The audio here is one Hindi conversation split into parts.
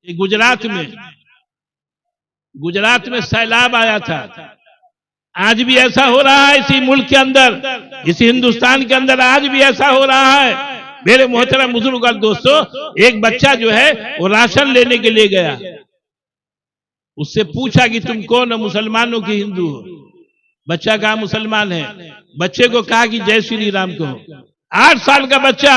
ये गुजरात में सैलाब आया था। आज भी ऐसा हो रहा है इसी मुल्क के अंदर, इसी हिंदुस्तान के अंदर आज भी ऐसा हो रहा है। मेरे मोहतरम बुजुर्ग और दोस्तों, एक बच्चा जो है वो राशन लेने के लिए गया, उससे पूछा कि तुम कौन हो, मुसलमानों की हिंदू हो? बच्चा कहा मुसलमान है। बच्चे को कहा कि जय श्री राम कहो। 8 साल का बच्चा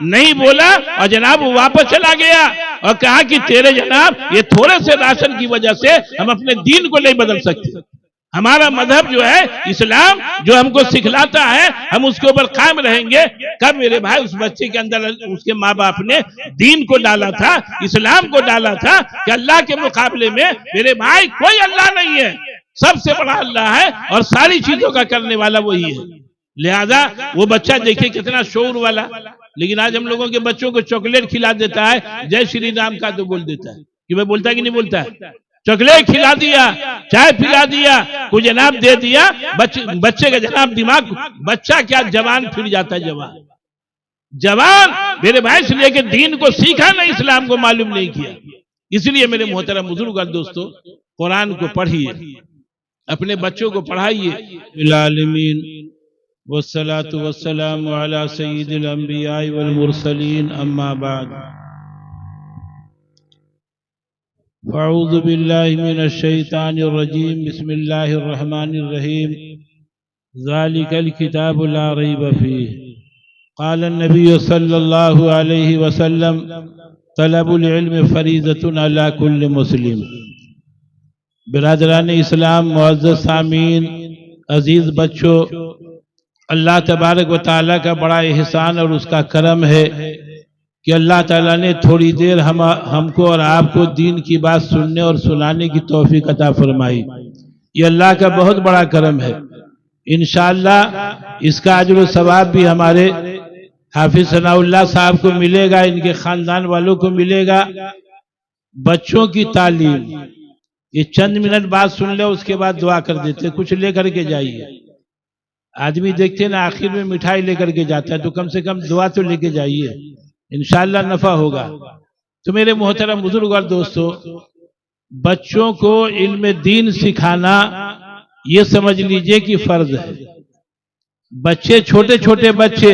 नहीं बोला और जनाब वो वापस चला गया और कहा कि तेरे जनाब ये थोड़े से राशन की वजह से हम अपने दीन को नहीं बदल सकते। हमारा मजहब जो है इस्लाम, जो हमको सिखलाता है, हम उसके ऊपर कायम रहेंगे। कब मेरे भाई उस बच्चे के अंदर उसके माँ बाप ने दीन को डाला था, इस्लाम को डाला था कि अल्लाह के मुकाबले में मेरे भाई कोई अल्लाह नहीं है, सबसे बड़ा अल्लाह है और सारी चीजों का करने वाला वही है। लिहाजा वो बच्चा देखिए कितना शौर वाला। लेकिन आज हम लोगों के बच्चों को चॉकलेट खिला देता है, जय श्री राम का तो बोल देता है कि मैं बोलता है कि नहीं बोलता है। चॉकलेट खिला दिया, चाय पिला दिया, कुछ जनाब दे दिया, बच्चे का जनाब दिमाग, बच्चा क्या जवान फिर जाता है। जवान मेरे भाई से लेके दीन को सीखा नहीं, इस्लाम को मालूम नहीं किया। इसलिए मेरे मोहतरम बुजुर्ग और दोस्तों, कुरान को पढ़िए, अपने बच्चों को पढ़ाइए। आलमीन वस्सलातु वस्सलामु अला सय्यिदिल अंबिया वल मुरसलीन, अम्मा बाद। फ़अऊज़ु बिल्लाहि मिनश शैतानिर रजीम, बिस्मिल्लाहिर रहमानिर रहीम। ज़ालिकल किताबु ला रैब फ़ीह, क़ाल नबी सल्लल्लाहु अलैहि वसल्लम, तलबुल इल्म फ़रीज़तुन अला कुल्लि मुस्लिम। बिरादरान इस्लाम, मुअज़्ज़ज़ सामीन, अजीज बच्चों, अल्लाह तबारक व तआला का बड़ा एहसान और उसका करम है कि अल्लाह ताला ने थोड़ी देर हमको और आपको दीन की बात सुनने और सुनाने की तौफीक अता फरमाई। ये अल्लाह का बहुत बड़ा करम है। इंशाअल्लाह इसका अजर व सवाब भी हमारे हाफिज सनाउल्लाह साहब को मिलेगा, इनके खानदान वालों को मिलेगा। बच्चों की तालीम, ये चंद मिनट बाद सुन ले, उसके बाद दुआ कर देते, कुछ लेकर के जाइए। आदमी देखते ना आखिर में मिठाई लेकर के जाता है, तो कम से कम दुआ तो लेके जाइए, इंशाअल्लाह नफा होगा। तो मेरे मोहतरम बुजुर्ग और दोस्तों, बच्चों को इल्म दीन सिखाना ये समझ लीजिए कि फर्ज है। बच्चे, छोटे छोटे बच्चे,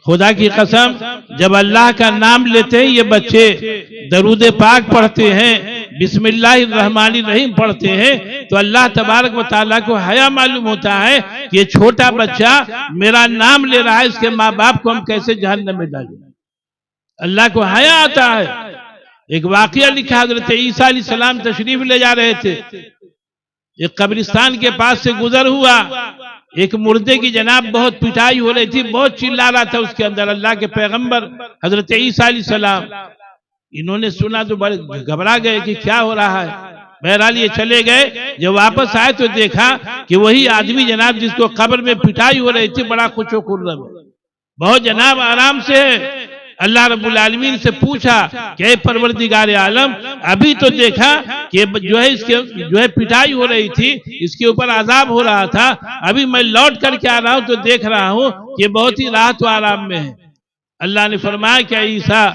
खुदा की कसम, जब अल्लाह का नाम लेते हैं ये बच्चे, दरूद पाक पढ़ते हैं, बिस्मिल्लाहिर रहमानिर रहीम पढ़ते हैं, तो अल्लाह तबारक व तआला को हया मालूम होता है कि ये छोटा बच्चा मेरा नाम ले रहा है, इसके माँ बाप को हम कैसे जहन्नम में डालें। अल्लाह को हया आता है। एक वाकया लिखा, हजरत ईसा अलैहिस्सलाम तशरीफ ले जा रहे थे, एक कब्रिस्तान के पास से गुजर हुआ, एक मुर्दे की जनाब बहुत पिटाई हो रही थी, बहुत चिल्ला रहा था उसके अंदर। अल्लाह के पैगंबर हजरत ईसा अलैहिस्सलाम, इन्होंने सुना तो बड़े घबरा गए कि क्या हो रहा है। बहरहाल ये चले गए। जब वापस आए तो देखा कि वही आदमी जनाब जिसको कब्र में पिटाई हो रही थी, बड़ा खुशो खुर्रम, बहुत जनाब आराम से है। अल्लाह रब्बुल आलमीन से पूछा कि परवरदिगार आलम, अभी तो देखा कि जो है इसके जो है पिटाई हो रही थी, इसके ऊपर अजाब हो रहा था, अभी मैं लौट करके आ रहा हूं तो देख रहा हूं कि बहुत ही राहत व आराम में है। अल्लाह ने फरमाया, क्या ईसा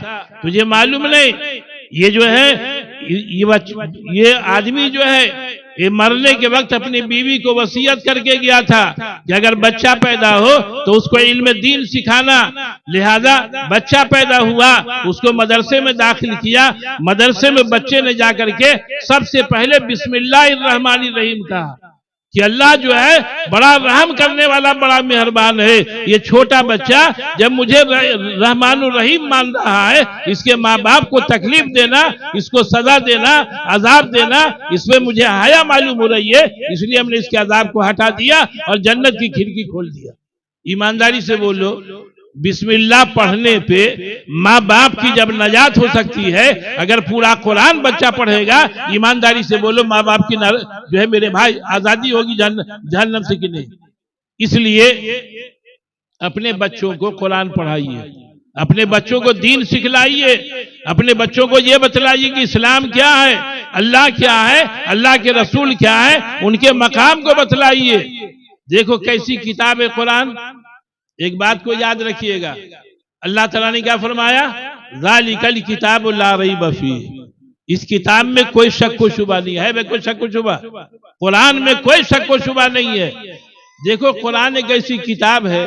तुझे मालूम नहीं, ये जो है ये आदमी जो है ये मरने के वक्त अपनी बीवी को वसीयत करके गया था कि अगर बच्चा पैदा हो तो उसको इल्म दीन सिखाना। लिहाजा बच्चा पैदा हुआ, उसको मदरसे में दाखिल किया। मदरसे में बच्चे ने जाकर के सबसे पहले बिस्मिल्लाहिर रहमानिर रहीम कहा कि अल्लाह जो है बड़ा रहम करने वाला, बड़ा मेहरबान है। ये छोटा बच्चा जब मुझे रहमानुर रहीम मान रहा है, इसके माँ बाप को तकलीफ देना, इसको सजा देना, अजाब देना, इसमें मुझे हया मालूम हो रही है, इसलिए हमने इसके अजाब को हटा दिया और जन्नत की खिड़की खोल दिया। ईमानदारी से बोलो, बिस्मिल्लाह पढ़ने पे माँ बाप की जब नजात हो सकती है, अगर पूरा कुरान बच्चा पढ़ेगा, ईमानदारी से बोलो माँ बाप की जो है मेरे भाई आजादी होगी जहन्नम से कि नहीं। इसलिए अपने बच्चों को कुरान पढ़ाइए, अपने बच्चों को दीन सिखलाइए, अपने बच्चों को यह बतलाइए कि इस्लाम क्या है, अल्लाह क्या है, अल्लाह के रसूल क्या है, उनके मकाम को बतलाइए। देखो कैसी किताब है कुरान। एक बात को याद रखिएगा, अल्लाह ताला ने क्या फरमाया, ज़ालिकल किताबु ला रैब फ़ीह, इस किताब में कोई शक व शुबा नहीं है। कोई शक व शुबा कुरान में कोई शक व शुबा नहीं है। देखो कुरान एक ऐसी किताब है,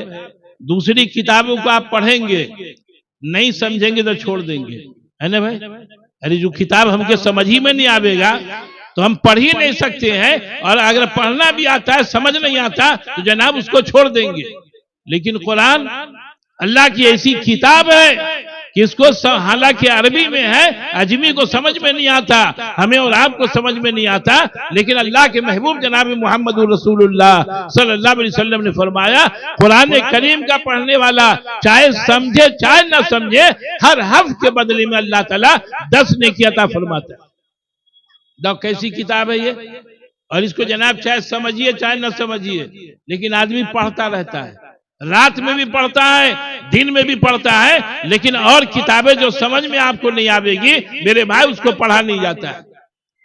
दूसरी किताबों को आप पढ़ेंगे नहीं समझेंगे तो छोड़ देंगे, है ना भाई। अरे जो किताब हमके समझ ही में नहीं आवेगा तो हम पढ़ ही नहीं सकते हैं, और अगर पढ़ना भी आता है समझ नहीं आता तो जनाब उसको छोड़ देंगे। लेकिन कुरान अल्लाह की ऐसी किताब है कि इसको हालांकि अरबी में है, अजमी को समझ में नहीं आता, हमें और आपको समझ में नहीं आता, लेकिन अल्लाह के महबूब जनाब मोहम्मद रसूलुल्लाह सल्लल्लाहु अलैहि वसल्लम ने फरमाया कुरान करीम का पढ़ने वाला चाहे समझे चाहे न समझे, हर हर्फ के बदले में अल्लाह ताला 10 नेकी अता फरमाता है। दो कैसी किताब है ये। और इसको जनाब चाहे समझिए चाहे न समझिए, लेकिन आदमी पढ़ता रहता है, रात में भी पढ़ता है, दिन में भी पढ़ता है, लेकिन और किताबें जो समझ में आपको नहीं आवेगी मेरे भाई उसको पढ़ा नहीं जाता है।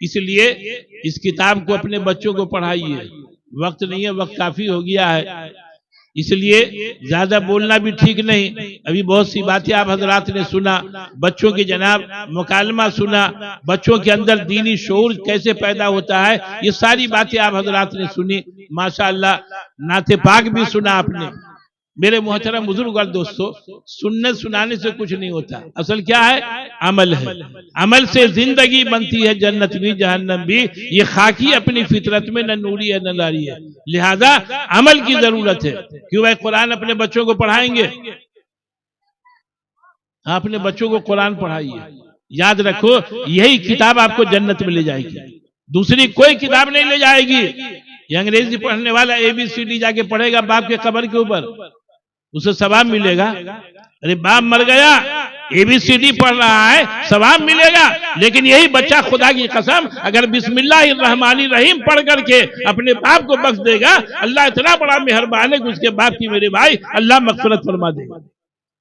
इसलिए इस किताब को अपने बच्चों को पढ़ाइए। वक्त नहीं है, वक्त काफी हो गया है, इसलिए ज्यादा बोलना भी ठीक नहीं। अभी बहुत सी बातें आप हजरात ने सुना, बच्चों की जनाब मुकालमा सुना, बच्चों के अंदर दीनी शऊर कैसे पैदा होता है, ये सारी बातें आप हजरात ने सुनी। माशाअल्लाह नाते पाक भी सुना आपने। मेरे मोहतरम बुजुर्ग और दोस्तों, सुनने सुनाने से कुछ नहीं होता, असल क्या है अमल है। अमल से जिंदगी बनती है, जन्नत भी जहन्नम भी। ये खाकी अपनी फितरत में न नूरी है न नारी है, लिहाजा अमल की जरूरत है। क्यों भाई कुरान अपने बच्चों को पढ़ाएंगे, अपने बच्चों को कुरान पढ़ाइए। याद रखो यही किताब आपको जन्नत में ले जाएगी, दूसरी कोई किताब नहीं ले जाएगी। ये अंग्रेजी पढ़ने वाला ABCD जाके पढ़ेगा बाप के कब्र के ऊपर, उसे सवाब मिलेगा। अरे बाप मर गया, ABCD पढ़ रहा है, सवाब मिलेगा। लेकिन यही बच्चा खुदा की कसम अगर बिस्मिल्लाहिर्रहमानिर्रहीम पढ़ करके अपने बाप को बख्श देगा, अल्लाह इतना बड़ा मेहरबान है कि उसके बाप की मेरे भाई अल्लाह मग़फ़िरत फरमा देगा।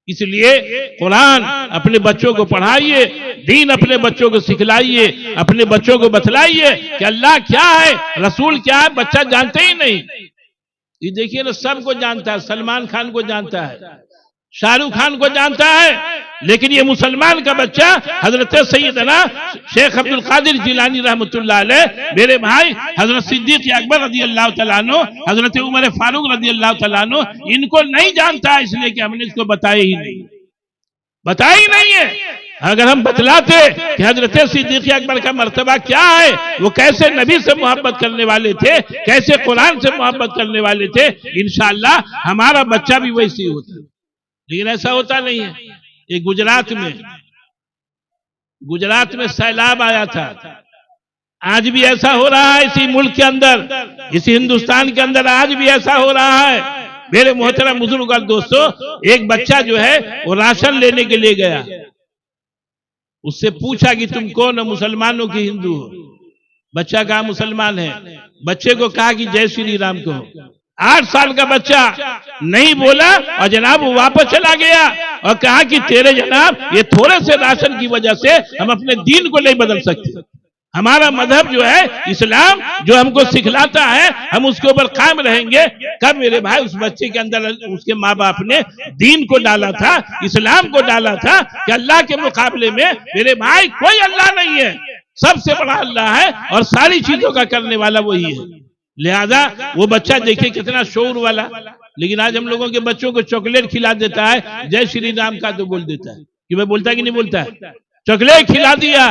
इसलिए कुरान अपने बच्चों को पढ़ाइए, दीन अपने बच्चों को सिखलाइए, अपने बच्चों को बतलाइए कि अल्लाह क्या है, रसूल क्या है। बच्चा जानते ही नहीं। ये देखिए ना, सबको जानता है, सलमान खान को जानता है, शाहरुख खान को जानता है, लेकिन ये मुसलमान का बच्चा हजरत सैयदना शेख अब्दुल कादिर जिलानी रहमतुल्लाह अलैह, मेरे भाई हजरत सिद्दीक अकबर रज़ी अल्लाह तआला अन्हु, हजरत उमर फारूक रज़ी अल्लाह तआला अन्हु, इनको नहीं जानता है, इसलिए कि हमने इसको बताया ही नहीं है। अगर हम बतलाते कि हजरत सिद्दीक अकबर का मर्तबा क्या है, वो कैसे नबी से मोहब्बत करने वाले थे, कैसे कुरान से मोहब्बत करने वाले थे, इंशाअल्लाह हमारा बच्चा भी वैसे ही होता। लेकिन ऐसा होता नहीं है। ये गुजरात में सैलाब आया था, आज भी ऐसा हो रहा है इसी मुल्क के अंदर, इसी हिंदुस्तान के अंदर आज भी ऐसा हो रहा है। मेरे मोहतरम बुजुर्ग और दोस्तों, एक बच्चा जो है वो राशन लेने के लिए गया, उससे पूछा कि तुम कौन हो, मुसलमानों की हिंदू हो। बच्चा कहा मुसलमान है। बच्चे को कहा कि जय श्री राम कहो। 8 साल का बच्चा नहीं बोला और जनाब वो वापस चला गया और कहा कि तेरे जनाब ये थोड़े से राशन की वजह से हम अपने दीन को नहीं बदल सकते। हमारा मजहब जो है इस्लाम, जो हमको सिखलाता है, हम उसके ऊपर कायम रहेंगे। कब मेरे भाई उस बच्चे के अंदर उसके माँ बाप ने दीन को डाला था, इस्लाम को डाला था कि अल्लाह के मुकाबले में मेरे भाई कोई अल्लाह नहीं है, सबसे बड़ा अल्लाह है और सारी चीजों का करने वाला वही है। लिहाजा वो बच्चा देखिए कितना शौर वाला। लेकिन आज हम लोगों के बच्चों को चॉकलेट खिला देता है, जय श्री राम का तो बोल देता है कि मैं बोलता है कि नहीं बोलता है। चॉकलेट खिला दिया,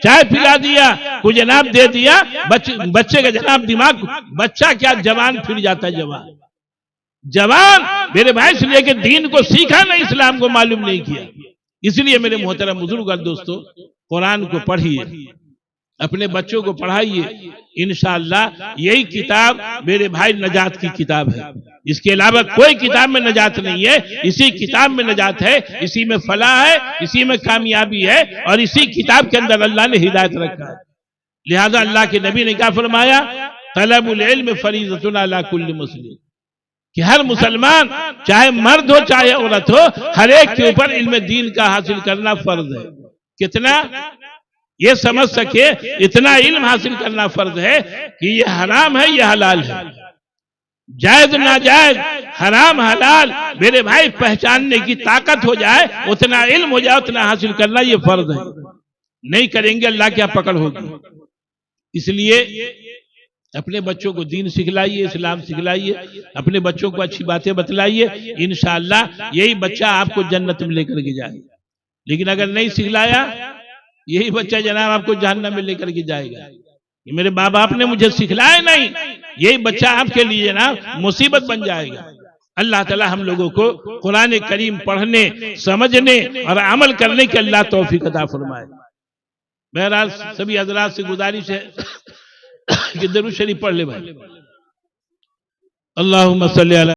चाय पिला दिया, कुछ जनाब दे दिया, बच्चे का जनाब दिमाग, बच्चा क्या जवान फिर जाता है। जवान मेरे भाई इसलिए कि दीन को सीखा नहीं, इस्लाम को मालूम नहीं किया। इसलिए मेरे मोहतरम बुजुर्ग और दोस्तों, कुरान को पढ़िए, अपने बच्चों को पढ़ाइए। इंशाअल्लाह यही किताब मेरे भाई नजात की किताब है। इसके अलावा कोई किताब में नजात नहीं है, इसी किताब में नजात है, इसी में फलाह है, इसी में कामयाबी है और इसी किताब के अंदर अल्लाह ने हिदायत रखा है। लिहाजा अल्लाह के नबी ने क्या फरमाया, तलबुल इल्म फरीज़तुन अला कुल्ली मुस्लिम, कि हर मुसलमान चाहे मर्द हो चाहे औरत हो, हर एक के ऊपर इल्म दीन का हासिल करना फर्ज है। कितना ये समझ सके, इतना इल्म हासिल करना फर्ज है कि ये हराम है, ये हलाल है, जायज नाजायज, हराम हलाल मेरे भाई पहचानने की ताकत हो जाए, उतना इल्म हो जाए, उतना हासिल करना ये फर्ज है। नहीं करेंगे अल्लाह की आप पकड़ होगी। इसलिए अपने बच्चों को दीन सिखलाइए, इस्लाम सिखलाइए, अपने बच्चों को अच्छी बातें बतलाइए, इंशाअल्लाह यही बच्चा आपको जन्नत में लेकर के जाएगा। लेकिन अगर नहीं सिखलाया, यही बच्चा जनाब आपको जहन्नम में लेकर के जाएगा। ये मेरे माँ बाप ने मुझे सिखलाया नहीं, यही बच्चा आपके लिए जनाब मुसीबत बन जाएगा। अल्लाह ताला हम लोगों को कुरान करीम पढ़ने, समझने और अमल करने के अल्लाह तौफीक अता फरमाए। बहरहाल सभी हजरात से गुजारिश है कि दरूद शरीफ पढ़ ले भाई। अल्लाहुम्मा सल्ली अला